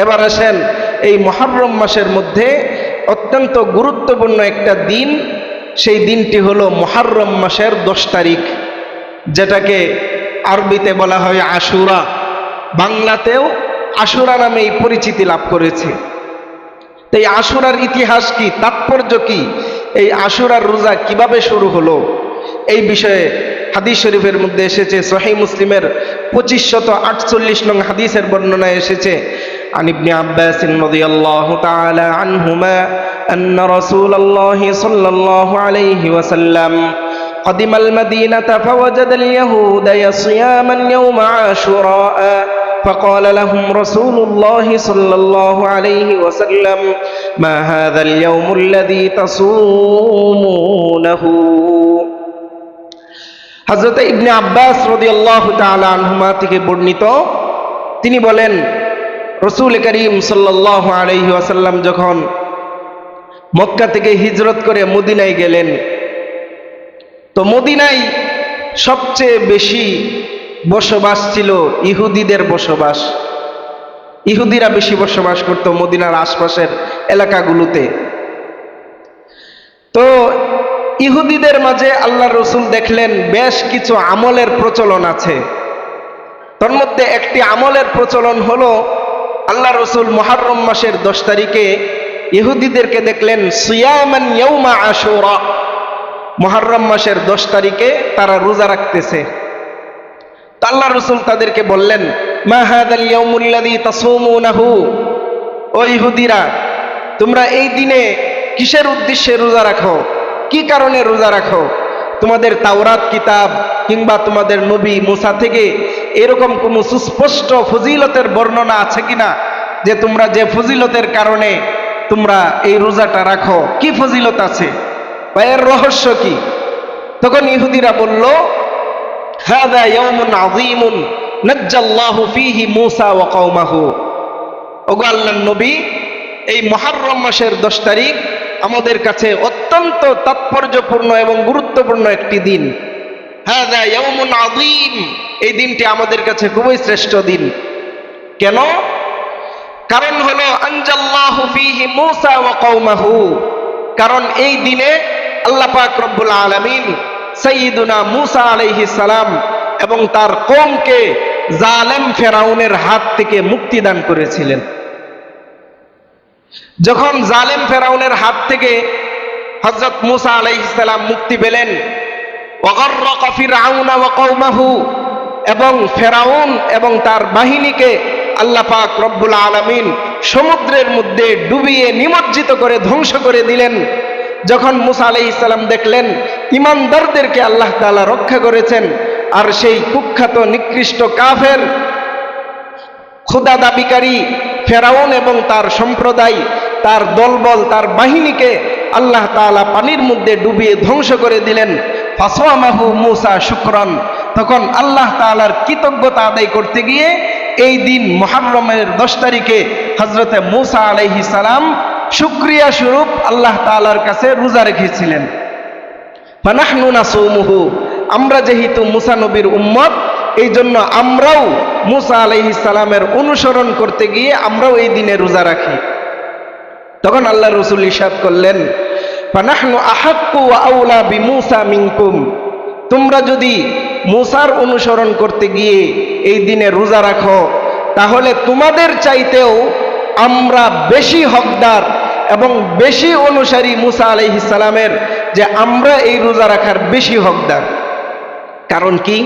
এবার আসেন, এই মুহররম মাসের মধ্যে অত্যন্ত গুরুত্বপূর্ণ একটা দিন, সেই দিনটি হলো মুহররম মাসের 10 তারিখ, যেটাকে আরবিতে বলা হয় আশুরা, বাংলাতেও আশুরা নামেই পরিচিতি লাভ করেছে। তো এই আশুরার ইতিহাস কি, তাৎপর্য কি, এই আশুরার রোজা কিভাবে শুরু হলো, এই বিষয়ে হাদিস শরীফের মধ্যে এসেছে। সহিহ মুসলিমের 2548 নং হাদিসের বর্ণনায় এসেছে, عن ابن عباس رضي الله تعالى عنهما أن رسول الله صلى الله عليه وسلم قدم المدينة فوجد اليهود صياما يوم عاشوراء فقال لهم رسول الله صلى الله عليه وسلم ما هذا اليوم الذي تصومونه। হযরত ইবনে আব্বাস রাদিয়াল্লাহু তাআলা আনহুমা থেকে বর্ণিত, তিনি বলেন, রাসূল করিম সাল্লাল্লাহু আলাইহি ওয়াসাল্লাম যখন মক্কা থেকে হিজরত করে মদিনায় গেলেন, তো মদিনায় সবচেয়ে বেশি বসবাস ছিল ইহুদিদের বসবাস। ইহুদিরা বেশি বসবাস করত মদিনার আশপাশের এলাকাগুলোতে। তো ইহুদিদের মাঝে আল্লাহ রসুল দেখলেন বেশ কিছু আমলের প্রচলন আছে। তার মধ্যে একটি আমলের প্রচলন হলো, আল্লাহ রসুল মুহররম মাসের 10 তারিখে ইহুদিদেরকে দেখলেন সিয়ামান ইয়াউমা আশুরা, মুহররম মাসের 10 তারিখে তারা রোজা রাখতেছে। তো আল্লাহ রসুল তাদেরকে বললেন, মা হাদাল ইয়াউমুল্লাযী তাসুমুনাহু, ও ইহুদিরা, তোমরা এই দিনে কিসের উদ্দেশ্যে রোজা রাখো, কি কারণে রোজা রাখো? তোমাদের তাওরাত কিতাব কিংবা তোমাদের নবী মুসা থেকে এরকম কোনো সুস্পষ্ট ফজিলতের বর্ণনা আছে কিনা, যে তোমরা যে ফজিলতের কারণে তোমরা এই রোজাটা রাখো, কি ফজিলত আছে বা এর রহস্য কি? তখন ইহুদিরা বলল, হাযা ইয়াউমুন আযীমুন নাজ্জাল্লাহু ফীহি মূসা ওয়া কওমাহু। ওগো আল্লাহর নবী, এই মুহররম মাসের 10 তারিখ আমাদের কাছে অত্যন্ত তাৎপর্যপূর্ণ এবং গুরুত্বপূর্ণ একটি দিন। হাযা ইয়াউমুন আযীম, এই দিনটি আমাদের কাছে খুবই শ্রেষ্ঠ দিন। কেন? কারণ হলো আনজাল্লাহু ফীহি মূসা ওয়া কওমাহু, কারণ এই দিনে আল্লাহ পাক রব্বুল আলামিন সাইয়্যিদুনা মূসা আলাইহিস সালাম এবং তার কওমকে জালেম ফেরাউনের হাত থেকে মুক্তি দান করেছিলেন। যখন জালেম ফেরাউনের হাত থেকে হযরত মূসা আলাইহিস সালাম মুক্তি পেলেন, ওয়াগাররাকা ফিরআউনা ওয়া কওমাহু, এবং ফেরাউন এবং তার বাহিনীকে আল্লাহ পাক রব্বুল আলামিন সমুদ্রের মধ্যে ডুবিয়ে নিমজ্জিত করে ধ্বংস করে দিলেন। যখন মূসা আলাইহিস সালাম দেখলেন ঈমানদারদেরকে আল্লাহ তাআলা রক্ষা করেছেন, আর সেই কুখ্যাত নিকৃষ্ট কাফের খোদা দাবিকারী ফেরাউন এবং তার সম্প্রদায়, তার দলবল, তার বাহিনীকে আল্লাহ তাআলা পানির মধ্যে ডুবিয়ে ধ্বংস করে দিলেন। ফাসামাহু মূসা শুকরান, তখন আল্লাহ তাআলার কৃতজ্ঞতা আদায় করতে গিয়ে এই দিন মুহররমের 10 তারিখে হযরতে মূসা আলাইহিস সালাম শুকরিয়া স্বরূপ আল্লাহ তাআলার কাছে রোজা রেখেছিলেন। ফানাহনু নাসুমুহু, আমরা যেহেতু মূসা নবীর উম্মত, এই জন্য আমরাও মূসা আলাইহিস সালামের অনুসরণ করতে গিয়ে আমরাও এই দিনে রোজা রাখি। তখন আল্লাহ রাসূল ইরশাদ করলেন, ফানাহনু আহাক্কু ওয়া আউলা বিমূসা মিনকুম, তোমরা যদি মূসার অনুসরণ করতে গিয়ে এই দিনে রোজা রাখো, তাহলে তোমাদের চাইতেও আমরা বেশি হকদার এবং বেশি অনুসারী মূসা আলাইহিস সালামের, যে আমরা এই রোজা রাখার বেশি হকদার। কারণ কি?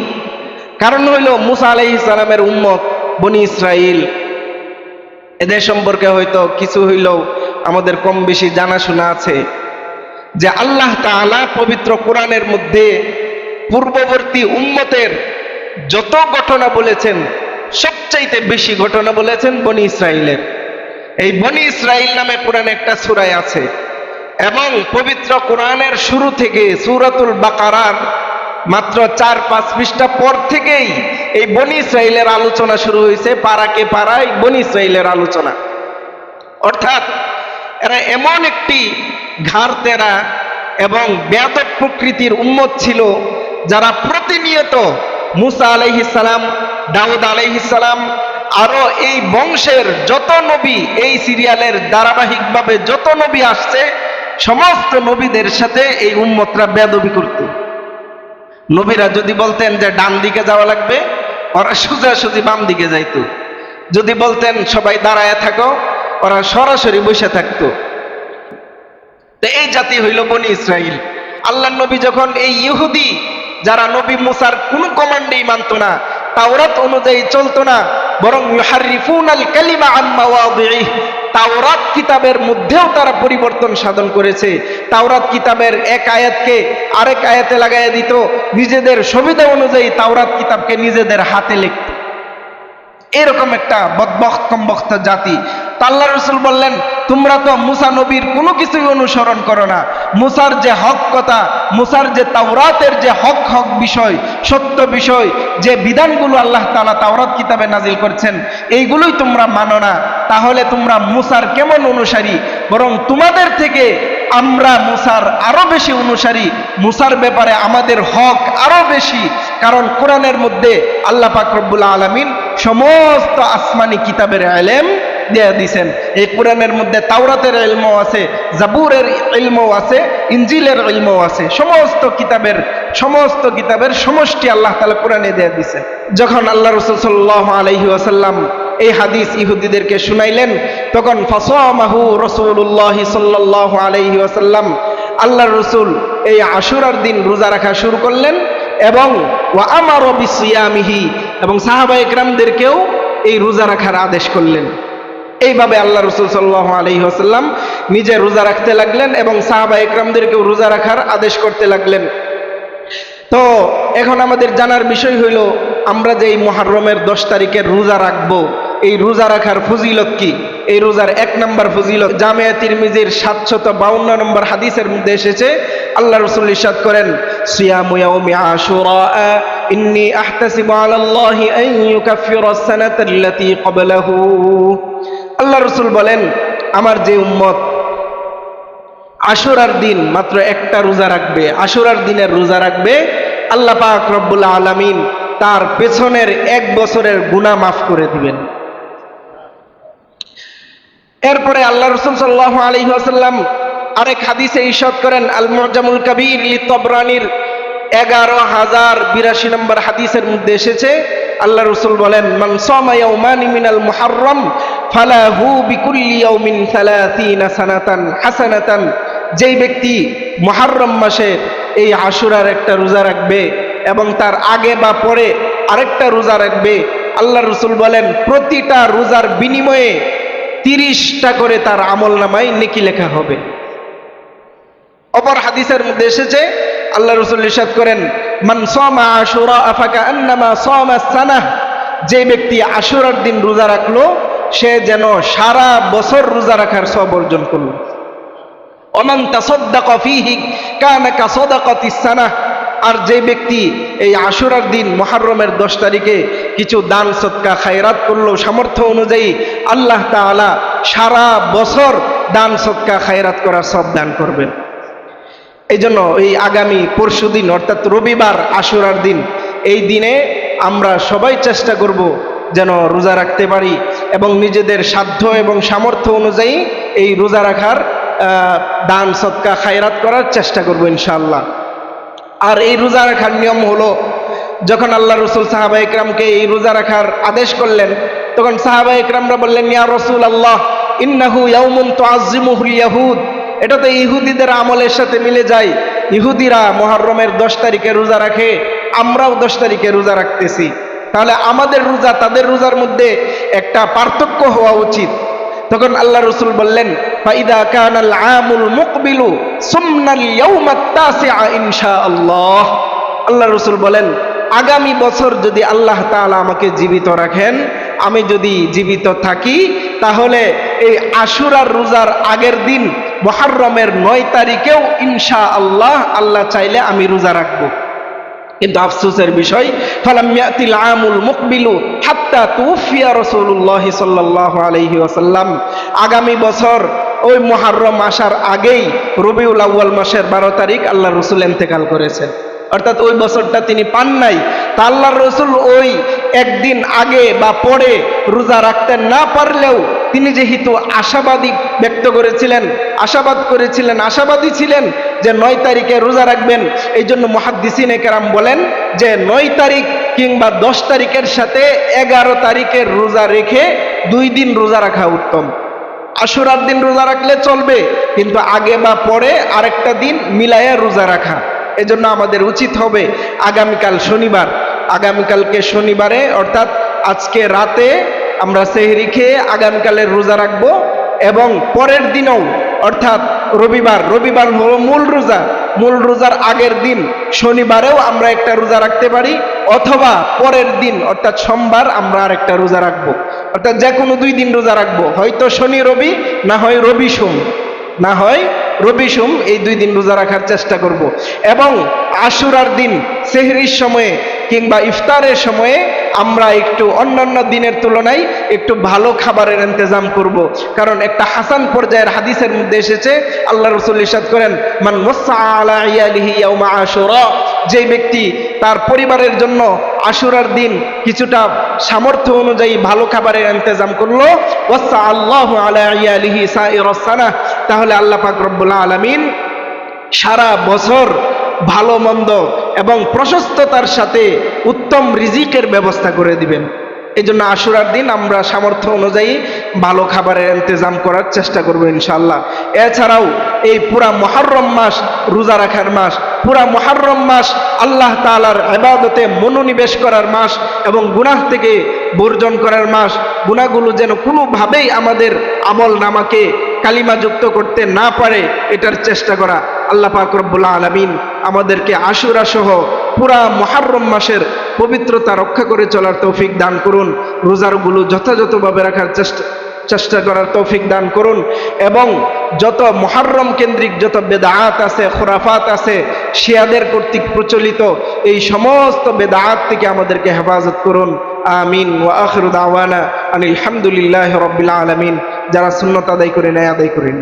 কারণ হইল মূসা আলাইহিস সালামের উম্মত বনি ইসরাইল, এদের সম্পর্কে হয়তো কিছু হইলেও আমাদের কম বেশি জানাশোনা আছে, যে আল্লাহ তাআলা পবিত্র কোরআনের মধ্যে পূর্ববর্তী উম্মতের যত ঘটনা বলেছেন, সবচাইতে বেশি ঘটনা বলেছেন বনি ইসরাইলের। এই বনি ইসরাইল নামে কোরআনে একটা সূরা আছে, এবং পবিত্র কোরআনের শুরু থেকে সূরাতুল বাকারার মাত্র 4-5 পৃষ্ঠা পর থেকেই এই বনি ইসরাইলের আলোচনা শুরু হয়েছে। পারাকে পারায় বনি ইসরাইলের আলোচনা, অর্থাৎ এরা এমন একটি ঘাড়তেরা এবং বেয়াদব প্রকৃতির উম্মত ছিল, যারা প্রতিনিয়ত মূসা আলাইহিস সালাম, দাউদ আলাইহিস সালাম, আরো এই বংশের যত নবী, এই সিরিয়ালের ধারাবাহিকভাবে যত নবী আসছে, সমস্ত নবীদের সাথে এই উম্মতরা বেয়াদবি করত। নবীরা যদি বলতেন যে ডান দিকে যাওয়া লাগবে, ওরা সোজাসুজি বাম দিকে যাইত। যদি বলতেন সবাই দাঁড়ায় থাকো, ওরা সরাসরি বসে থাকতো। তো এই জাতি হইল বনি ইসরাইল। আল্লাহ নবী যখন এই ইহুদি যারা নবী মুসার কোন কমান্ডেই মানত না, তাওরাত অনুযায়ী চলতো না, বরং ইউহারিফুনাল কালিমা আন মাওয়াদিহি, তাওরাত কিতাবের মধ্যেও তারা পরিবর্তন সাধন করেছে। তাওরাত কিতাবের এক আয়াতকে আরেক আয়াতে লাগাইয়া দিত, নিজেদের সুবিধা অনুযায়ী তাওরাত কিতাবকে নিজেদের হাতে লিখত। এরকম একটা বদবখত কমবখত জাতি। আল্লাহ রাসূল বললেন, তোমরা তো মুসা নবীর কোনো কিছুই অনুসরণ করো না। মুসার যে হক কথা, মুসার যে তাওরাতের যে হক বিষয়, সত্য বিষয়, যে বিধানগুলো আল্লাহ তাআলা তাওরাত কিতাবে নাজিল করেছেন, এইগুলোই তোমরা মানো না। তাহলে তোমরা মুসার কেমন অনুসারী? বরং তোমাদের থেকে আমরা মুসার আরো বেশি অনুসারী। মুসার ব্যাপারে আমাদের হক আরো বেশি, কারণ কোরআনের মধ্যে আল্লাহ পাক রব্বুল আলামিন সমস্ত আসমানি কিতাবের ইলম দিয়ে দিয়েছেন। এই কোরআনের মধ্যে তাওরাতের ইলমও আছে, জাবুরের ইলমও আছে, ইনজিলের ইলমও আছে। সমস্ত কিতাবের সমষ্টি আল্লাহ তাআলা কোরআনে দিয়ে দিয়েছেন। যখন আল্লাহ রাসূল সাল্লাল্লাহু আলাইহি ওয়াসাল্লাম এই হাদিস ইহুদিদেরকে শুনাইলেন, তখন ফাসামাহু রাসূলুল্লাহ সাল্লাল্লাহু আলাইহি ওয়াসাল্লাম, আল্লাহর রাসূল এই আশুরার দিন রোজা রাখা শুরু করলেন, এবং ওয়া আমারা বিসিয়ামিহি, এবং সাহাবায়ে কেরামদেরকেও এই রোজা রাখার আদেশ করলেন। এইভাবে আল্লাহ রাসূল সাল্লাল্লাহু আলাইহি ওয়াসাল্লাম নিজে রোজা রাখতে লাগলেন এবং সাহাবায়ে কেরামদেরকেও রোজা রাখার আদেশ করতে লাগলেন। তো এখন আমাদের জানার বিষয় হইল, আমরা যে এই মুহররমের 10 তারিখের রোজা রাখবো, এই রোজা রাখার ফজিলত কি? এই রোজার 1 নম্বর ফজিলত জামিয়া তিরমিজির 752 নম্বর হাদিসের মধ্যে এসেছে। আল্লাহ রাসূল ইরশাদ করেন, সিয়ামু ইয়াউমি আশুরা ইন্নী আহতাসিবু আলাল্লাহি আন ইউকাফিরাস সানাতা আল্লাতী ক্বাবলাহু। আল্লাহ রাসূল বলেন, আমার যে উম্মত আশুরার দিন মাত্র একটা রোজা রাখবে, আশুরার দিনের রোজা রাখবে, আল্লাহ পাক রব্বুল আলামিন তার পেছনের 1 বছরের গুনাহ মাফ করে দিবেন। এরপরে আল্লাহ রাসূল সাল্লাল্লাহু আলাইহি ওয়াসাল্লাম আরেক হাদিসে ইরশাদ করেন, আল মুআজামুল কাবীর লিতাবরানির 11082 নম্বর হাদিসের মধ্যে এসেছে, আল্লাহ রাসূল বলেন, মান সামা ইয়াওমানি মিনাল মুহররম ফালাহু বিকুল্লি ইয়াউমিন 30 সানাতান হাসানাতান। যেই ব্যক্তি মুহররম মাসে এই আশুরার একটা রোজা রাখবে এবং তার আগে বা পরে আরেকটা রোজা রাখবে, আল্লাহ রাসূল বলেন প্রতিটা রোজার বিনিময়ে 30টা করে তার আমলনামায় নেকি লেখা হবে। অপর হাদিসের মধ্যে এসেছে, আল্লাহ রাসূল ইরশাদ করেন, মান সামা আশুরা ফাকান্নামা সামা সানাহ। যে ব্যক্তি আশুরার দিন রোজা রাখলো, সে যেন সারা বছর রোজা রাখার সওয়াব অর্জন করলো। ওমান তাসাদদাকা ফীহি কানা কাসাদাকাতিস সানাহ। আর যে ব্যক্তি এই আশুরার দিন মুহররমের 10 তারিখে কিছু দান সদকা খায়রাত করলো, সামর্থ্য অনুযায়ী আল্লাহ তাআলা সারা বছর দান সদকা খায়রাত করার সব দান করবেন। এই জন্য এই আগামী পরশুদিন অর্থাৎ রবিবার আশুরার দিন, এই দিনে আমরা সবাই চেষ্টা করব যেন রোজা রাখতে পারি এবং নিজেদের সাধ্য এবং সামর্থ্য অনুযায়ী এই রোজা রাখার দান সদকা খায়রাত করার চেষ্টা করব ইনশাআল্লাহ। আর এই রোজা রাখার নিয়ম হলো, যখন আল্লাহ রাসূল সাহাবায়ে কেরামকে এই রোজা রাখার আদেশ করলেন, তখন সাহাবায়ে কেরামরা বললেন, ইয়া রাসূলুল্লাহ ইন্নাহু ইয়াউমুন তুআজ্জিমুহুল ইয়াহুদ। এটা তো ইহুদিদের আমলের সাথে মিলে যায়। ইহুদিরা মুহররমের 10 তারিখে রোজা রাখে, আমরাও 10 তারিখে রোজা রাখতেছি, তাহলে আমাদের রোজা তাদের রোজার মধ্যে একটা পার্থক্য হওয়া উচিত। তখন আল্লাহ রাসূল বললেন, ফাইদা কানাল আমুল মুকবিলু সুমনাল ইয়াউমাত তাসিআ ইনশাআল্লাহ। আল্লাহ রাসূল বলেন, আগামী বছর যদি আল্লাহ তাআলা আমাকে জীবিত রাখেন, আমি যদি জীবিত থাকি, তাহলে এই আশুরার রোজার আগের দিন মুহররমের 9 তারিখেও ইনশাআল্লাহ আল্লাহ চাইলে আমি রোজা রাখবো। কিন্তু আফসোসের বিষয়, ফালাম ইয়াতিল আমুল মুকবিলু হাত্তা তুফিয়া রাসূলুল্লাহ সাল্লাল্লাহু আলাইহি ওয়াসাল্লাম। আগামী বছর ওই মুহররম আসার আগেই রবিউল আউয়াল মাসের 12 তারিখ আল্লাহ রাসূল ইন্তেকাল করেছেন। অর্থাৎ ওই বছরটা তিনি পান নাই। তা আল্লাহর রাসূল ওই একদিন আগে বা পরে রোজা রাখতে না পারলেও তিনি যেহেতু আশাবাদী ব্যক্ত করেছিলেন, আশাবাদী ছিলেন যে 9 তারিখে রোজা রাখবেন, এই জন্য মুহাদ্দিসিনে কেরাম বলেন যে 9 তারিখ কিংবা 10 তারিখের সাথে 11 তারিখের রোজা রেখে 2 দিন রোজা রাখা উত্তম। আশুরার দিন রোজা রাখলে চলবে, কিন্তু আগে বা পরে আরেকটা দিন মিলাইয়া রোজা রাখা। এজন্য আমাদের উচিত হবে আগামীকালকে শনিবারে অর্থাৎ আজকে রাতে আমরা সেহরি খেয়ে আগামীকালের রোজা রাখবো, এবং পরের দিনও অর্থাৎ রবিবার হলো মূল রোজার আগের দিন শনিবারেও আমরা একটা রোজা রাখতে পারি, অথবা পরের দিন অর্থাৎ সোমবার আমরা আরেকটা রোজা রাখবো। অর্থাৎ যে কোনো 2 দিন রোজা রাখবো, হয়তো শনি রবি, না হয় রবি সোম, এই 2 দিন রোজা রাখার চেষ্টা করব। এবং আশুরার দিন সেহরির সময়ে কিংবা ইফতারের সময়ে আমরা একটু অন্যান্য দিনের তুলনায় একটু ভালো খাবারের ইন্তজাম করব। কারণ একটা হাসান পর্যায়ের হাদিসের মধ্যে এসেছে, আল্লাহ রাসূল ইরশাদ করেন, মান ওয়াসা আলা ইয়ালিহি ইয়াউমা আশুরা, যে ব্যক্তি তার পরিবারের জন্য আশুরার দিন কিছুটা সামর্থ্য অনুযায়ী ভালো খাবারের ইন্তজাম করলো, ওয়াসা আল্লাহু আলা ইয়ালিহি সাইরাস সানাহ, তাহলে আল্লাহ পাক রব্বুল আলামিন সারা বছর ভালো মন্দ এবং প্রশস্ততার সাথে উত্তম রিজিকের ব্যবস্থা করে দিবেন। এই জন্য আশুরার দিন আমরা সামর্থ্য অনুযায়ী ভালো খাবারের ইন্তজাম করার চেষ্টা করবো ইনশাআল্লাহ। এছাড়াও এই পুরা মুহররম মাস রোজা রাখার মাস, পুরা মুহররম মাস আল্লাহ তাআলার ইবাদতে মনোনিবেশ করার মাস এবং গুনাহ থেকে বর্জন করার মাস। গুনাহগুলো যেন কোনোভাবেই আমাদের আমল নামাকে কালিমা যুক্ত করতে না পারে, এটার চেষ্টা করা। আল্লাহ পাক রব্বুল আলামিন আমাদেরকে আশুরা সহ পুরা মুহররম মাসের পবিত্রতা রক্ষা করে চলার তৌফিক দান করুন, রোজাগুলো যথাযথভাবে রাখার চেষ্টা করার তৌফিক দান করুন, এবং যত মুহররম কেন্দ্রিক যত বেদাআত আছে, খুরাফাত আছে, শিয়াদের কর্তৃক প্রচলিত এই সমস্ত বেদাআত থেকে আমাদেরকে হেফাজত করুন। আমিন। ওয়া আখিরু দাওয়ানা আনিল হামদুলিল্লাহি রাব্বিল আলামিন। যারা সুন্নাত আদায় করে নেয় আদায় করেন।